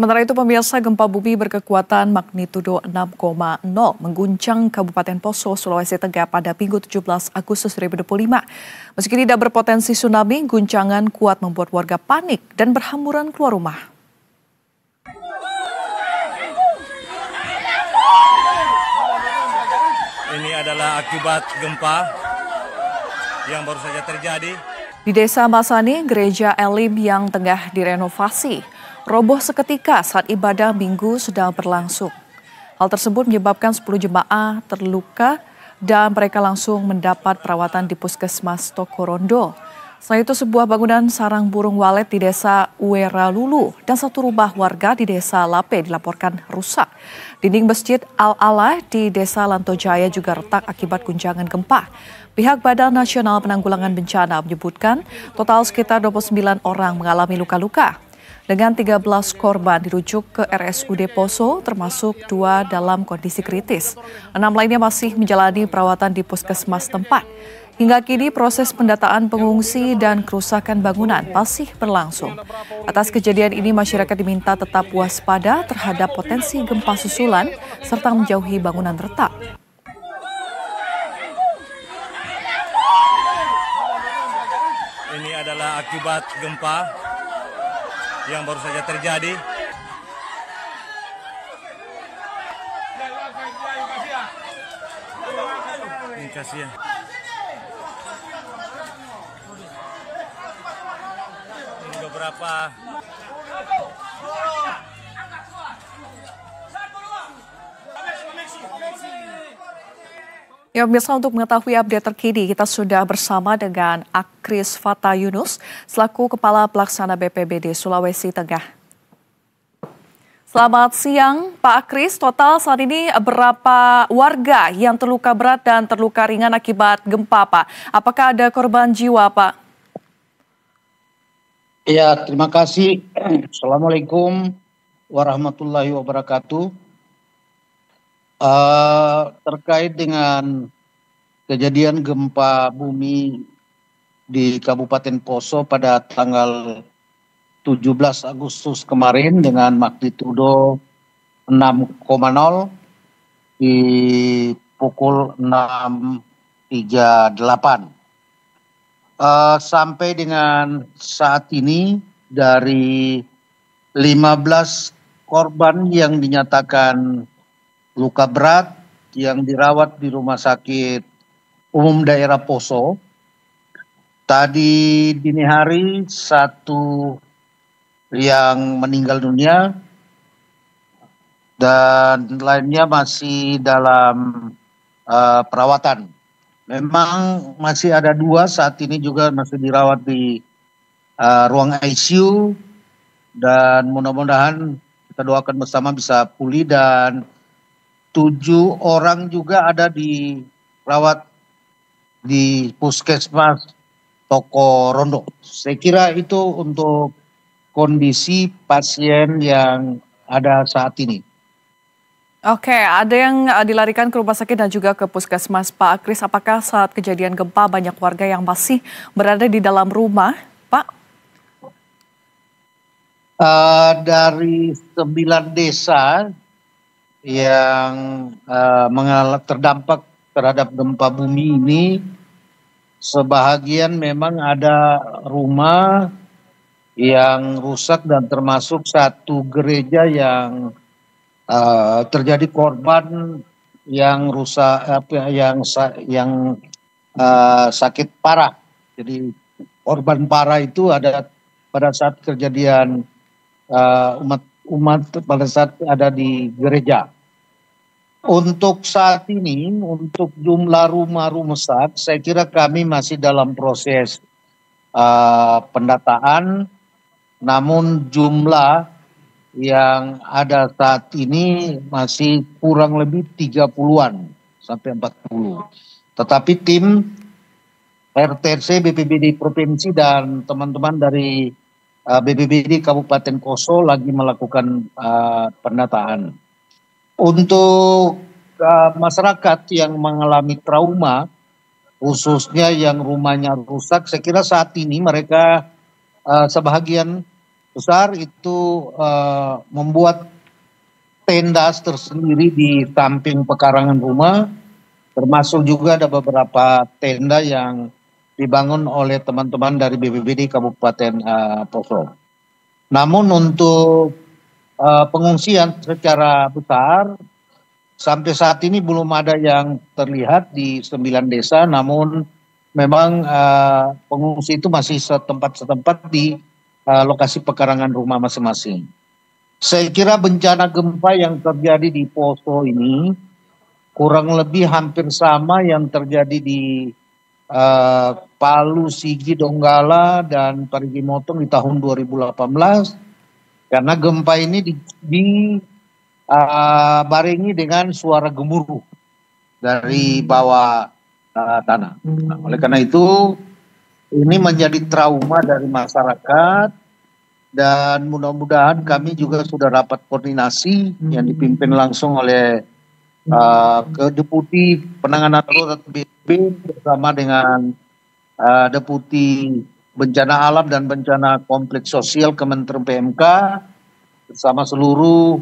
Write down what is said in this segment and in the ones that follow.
Sementara itu pemirsa, gempa bumi berkekuatan magnitudo 6,0 mengguncang Kabupaten Poso, Sulawesi Tengah pada Minggu 17 Agustus 2025. Meski tidak berpotensi tsunami, guncangan kuat membuat warga panik dan berhamburan keluar rumah. Ini adalah akibat gempa yang baru saja terjadi. Di Desa Masani, gereja Elim yang tengah direnovasi roboh seketika saat ibadah Minggu sedang berlangsung. Hal tersebut menyebabkan 10 jemaah terluka dan mereka langsung mendapat perawatan di Puskesmas Tokorondo. Selain itu, sebuah bangunan sarang burung walet di Desa Ueralulu dan satu rumah warga di Desa Lape dilaporkan rusak. Dinding Masjid Al-Alah di Desa Lantojaya juga retak akibat guncangan gempa. Pihak Badan Nasional Penanggulangan Bencana menyebutkan total sekitar 29 orang mengalami luka-luka. Dengan 13 korban dirujuk ke RSUD Poso, termasuk 2 dalam kondisi kritis. 6 lainnya masih menjalani perawatan di puskesmas tempat. Hingga kini proses pendataan pengungsi dan kerusakan bangunan masih berlangsung. Atas kejadian ini masyarakat diminta tetap waspada terhadap potensi gempa susulan serta menjauhi bangunan retak. Ini adalah akibat gempa yang baru saja terjadi. Ini kasihan. Ini beberapa. Ya, pemirsa, untuk mengetahui update terkini, kita sudah bersama dengan Akris Fata Yunus, selaku Kepala Pelaksana BPBD Sulawesi Tengah. Selamat siang, Pak Akris. Total saat ini berapa warga yang terluka berat dan terluka ringan akibat gempa, Pak? Apakah ada korban jiwa, Pak? Ya, terima kasih. Assalamualaikum warahmatullahi wabarakatuh. Terkait dengan kejadian gempa bumi di Kabupaten Poso pada tanggal 17 Agustus kemarin dengan magnitudo 6,0 di pukul 6.38. Sampai dengan saat ini dari 15 korban yang dinyatakan luka berat yang dirawat di Rumah Sakit Umum Daerah Poso. Tadi dini hari satu yang meninggal dunia dan lainnya masih dalam perawatan. Memang masih ada 2 saat ini juga masih dirawat di ruang ICU dan mudah-mudahan kita doakan bersama bisa pulih, dan 7 orang juga ada dirawat di Puskesmas Tokorondo. Saya kira itu untuk kondisi pasien yang ada saat ini. Oke, ada yang dilarikan ke rumah sakit dan juga ke puskesmas. Pak Akris, apakah saat kejadian gempa banyak warga yang masih berada di dalam rumah, Pak? Dari 9 desa yang terdampak terhadap gempa bumi ini, sebahagian memang ada rumah yang rusak dan termasuk satu gereja yang terjadi korban yang rusak, yang sakit parah. Jadi korban parah itu ada pada saat kejadian umat pada saat ada di gereja. Untuk saat ini, untuk jumlah rumah rusak, saya kira kami masih dalam proses pendataan, namun jumlah yang ada saat ini masih kurang lebih 30-an sampai 40. Tetapi tim RTC, BPBD Provinsi dan teman-teman dari BPBD Kabupaten Poso lagi melakukan pendataan. Untuk masyarakat yang mengalami trauma, khususnya yang rumahnya rusak, saya kira saat ini mereka sebahagian besar itu membuat tenda tersendiri di samping pekarangan rumah, termasuk juga ada beberapa tenda yang dibangun oleh teman-teman dari BPBD Kabupaten Poso. Namun untuk pengungsian secara besar sampai saat ini belum ada yang terlihat di 9 desa, namun memang pengungsi itu masih setempat-setempat di lokasi pekarangan rumah masing-masing. Saya kira bencana gempa yang terjadi di Poso ini kurang lebih hampir sama yang terjadi di Palu, Sigi, Donggala, dan Parigi Motong di tahun 2018. Karena gempa ini barengi dengan suara gemuruh dari bawah tanah. Nah, oleh karena itu ini menjadi trauma dari masyarakat, dan mudah-mudahan kami juga sudah rapat koordinasi yang dipimpin langsung oleh Deputi Penanganan Darurat BPBD bersama dengan Deputi Bencana Alam dan Bencana Kompleks Sosial Kementerian PMK bersama seluruh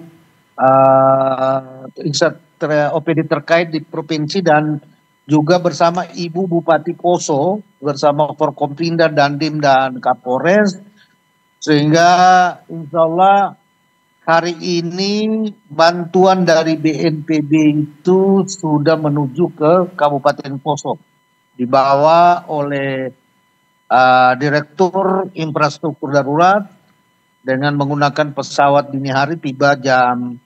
OPD terkait di provinsi, dan juga bersama Ibu Bupati Poso bersama Forkompinda, Dandim, dan Kapolres, sehingga insya Allah hari ini bantuan dari BNPB itu sudah menuju ke Kabupaten Poso, dibawa oleh Direktur Infrastruktur Darurat dengan menggunakan pesawat dini hari, tiba jam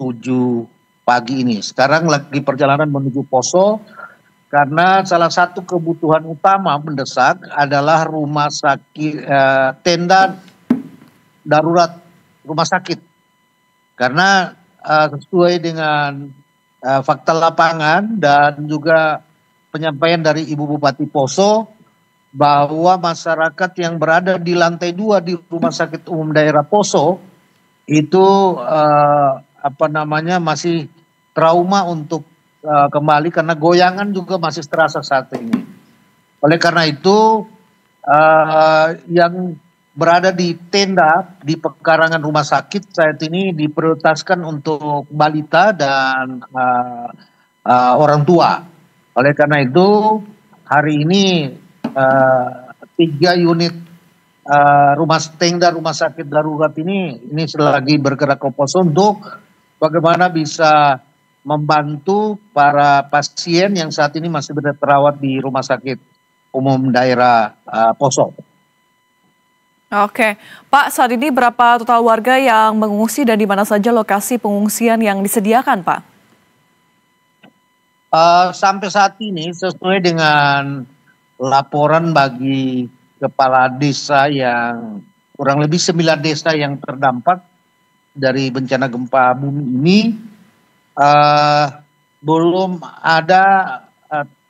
7 pagi ini. Sekarang lagi perjalanan menuju Poso, karena salah satu kebutuhan utama mendesak adalah rumah sakit, tenda darurat rumah sakit. Karena sesuai dengan fakta lapangan dan juga penyampaian dari Ibu Bupati Poso, bahwa masyarakat yang berada di lantai 2 di Rumah Sakit Umum Daerah Poso itu masih trauma untuk kembali, karena goyangan juga masih terasa saat ini. Oleh karena itu yang berada di tenda di pekarangan rumah sakit saat ini diprioritaskan untuk balita dan orang tua. Oleh karena itu hari ini 3 unit tenda rumah sakit darurat ini lagi bergerak ke Poso untuk bagaimana bisa membantu para pasien yang saat ini masih terawat di Rumah Sakit Umum Daerah Poso. Oke, Pak, saat ini berapa total warga yang mengungsi dan di mana saja lokasi pengungsian yang disediakan, Pak? Sampai saat ini sesuai dengan laporan bagi kepala desa yang kurang lebih 9 desa yang terdampak dari bencana gempa bumi ini, belum ada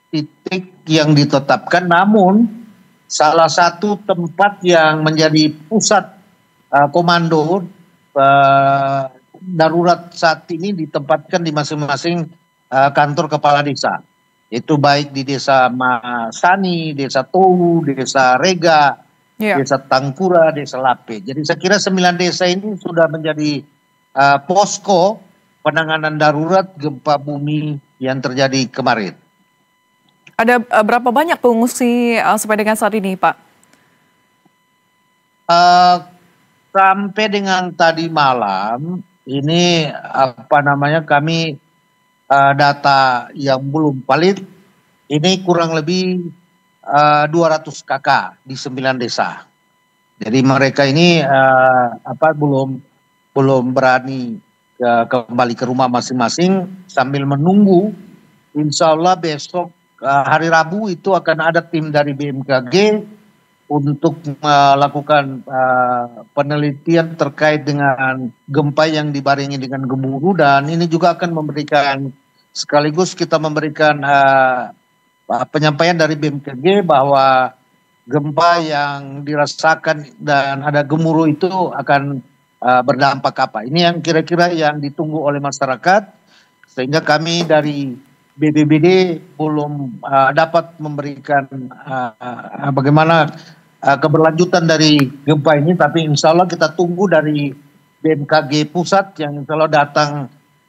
titik yang ditetapkan, namun salah satu tempat yang menjadi pusat komando darurat saat ini ditempatkan di masing-masing kantor kepala desa. Itu baik di Desa Masani, Desa Towu, Desa Rega, Desa Tangkura, Desa Lape. Jadi saya kira 9 desa ini sudah menjadi posko penanganan darurat gempa bumi yang terjadi kemarin. Ada berapa banyak pengungsi sampai dengan saat ini, Pak? Sampai dengan tadi malam ini kami data yang belum valid, ini kurang lebih 200 kakak di 9 desa. Jadi mereka ini belum berani kembali ke rumah masing-masing sambil menunggu. Insya Allah besok hari Rabu itu akan ada tim dari BMKG untuk melakukan penelitian terkait dengan gempa yang dibarengi dengan gemuruh, dan ini juga akan memberikan, sekaligus kita memberikan penyampaian dari BMKG bahwa gempa yang dirasakan dan ada gemuruh itu akan berdampak apa. Ini yang kira-kira yang ditunggu oleh masyarakat, sehingga kami dari BPBD belum dapat memberikan bagaimana keberlanjutan dari gempa ini, tapi insya Allah kita tunggu dari BMKG Pusat yang insya Allah datang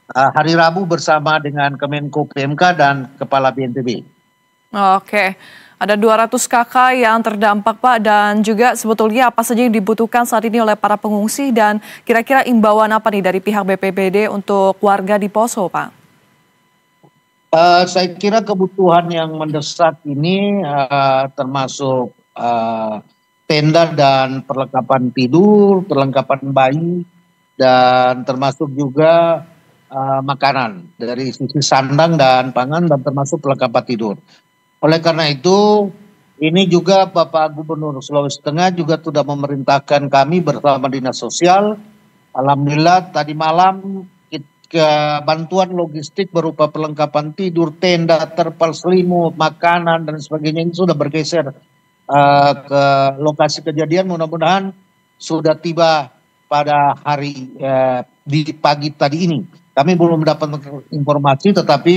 hari Rabu bersama dengan Kemenko PMK dan Kepala BNPB. Oke, ada 200 kakak yang terdampak Pak, dan juga sebetulnya apa saja yang dibutuhkan saat ini oleh para pengungsi, dan kira-kira imbauan apa nih dari pihak BPBD untuk warga di Poso Pak? Saya kira kebutuhan yang mendesak ini termasuk tenda dan perlengkapan tidur, perlengkapan bayi, dan termasuk juga makanan dari sisi sandang dan pangan, dan termasuk perlengkapan tidur. Oleh karena itu, ini juga Bapak Gubernur Sulawesi Tengah juga sudah memerintahkan kami bersama Dinas Sosial. Alhamdulillah tadi malam bantuan logistik berupa perlengkapan tidur, tenda, terpal, selimut, makanan dan sebagainya ini sudah bergeser ke lokasi kejadian. Mudah-mudahan sudah tiba pada hari di pagi tadi ini. Kami belum mendapat informasi, tetapi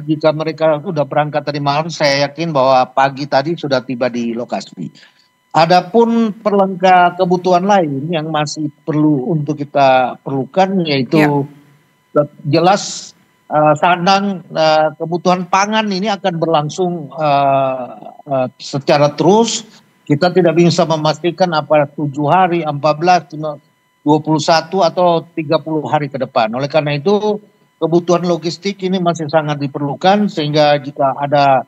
jika mereka sudah berangkat tadi malam, saya yakin bahwa pagi tadi sudah tiba di lokasi. Adapun kebutuhan lain yang masih perlu untuk kita perlukan, yaitu jelas sandang, kebutuhan pangan ini akan berlangsung secara terus. Kita tidak bisa memastikan apa 7 hari, 14, 21 atau 30 hari ke depan. Oleh karena itu kebutuhan logistik ini masih sangat diperlukan, sehingga jika ada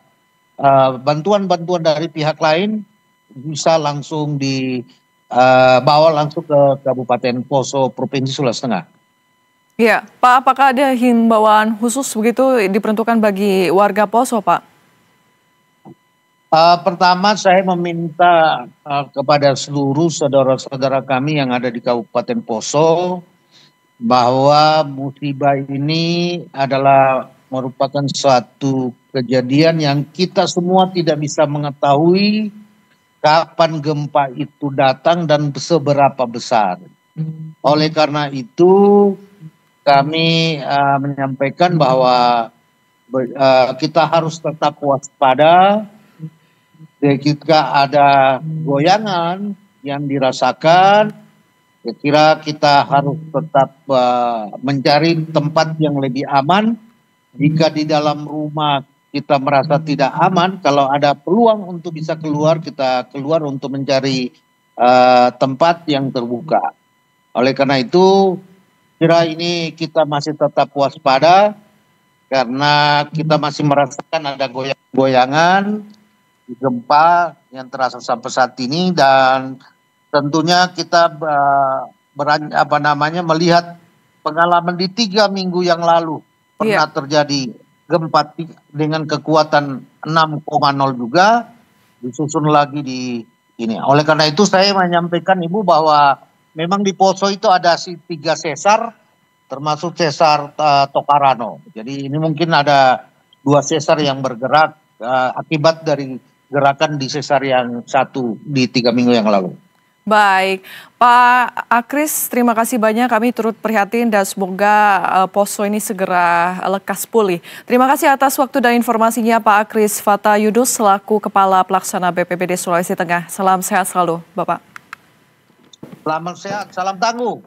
bantuan-bantuan dari pihak lain bisa langsung dibawa langsung ke Kabupaten Poso, Provinsi Sulawesi Tengah. Ya, Pak, apakah ada himbauan khusus begitu diperuntukkan bagi warga Poso, Pak? Pertama, saya meminta kepada seluruh saudara-saudara kami yang ada di Kabupaten Poso bahwa musibah ini adalah merupakan suatu kejadian yang kita semua tidak bisa mengetahui kapan gempa itu datang dan seberapa besar. Oleh karena itu kami menyampaikan bahwa kita harus tetap waspada jika ada goyangan yang dirasakan. Saya kira kita harus tetap mencari tempat yang lebih aman. Jika di dalam rumah kita merasa tidak aman, kalau ada peluang untuk bisa keluar, kita keluar untuk mencari tempat yang terbuka. Oleh karena itu, kira ini kita masih tetap waspada karena kita masih merasakan ada goyangan gempa yang terasa sampai saat ini, dan tentunya kita melihat pengalaman di 3 minggu yang lalu pernah terjadi gempa dengan kekuatan 6,0 juga, disusun lagi di ini. Oleh karena itu saya menyampaikan Ibu bahwa memang di Poso itu ada 3 sesar, termasuk sesar Tokarano. Jadi ini mungkin ada 2 sesar yang bergerak akibat dari gerakan di sesar yang satu di 3 minggu yang lalu. Baik, Pak Akris, terima kasih banyak. Kami turut prihatin dan semoga Poso ini segera lekas pulih. Terima kasih atas waktu dan informasinya Pak Akris Fatayudus selaku Kepala Pelaksana BPBD Sulawesi Tengah. Salam sehat selalu, Bapak. Selamat sehat, salam tangguh.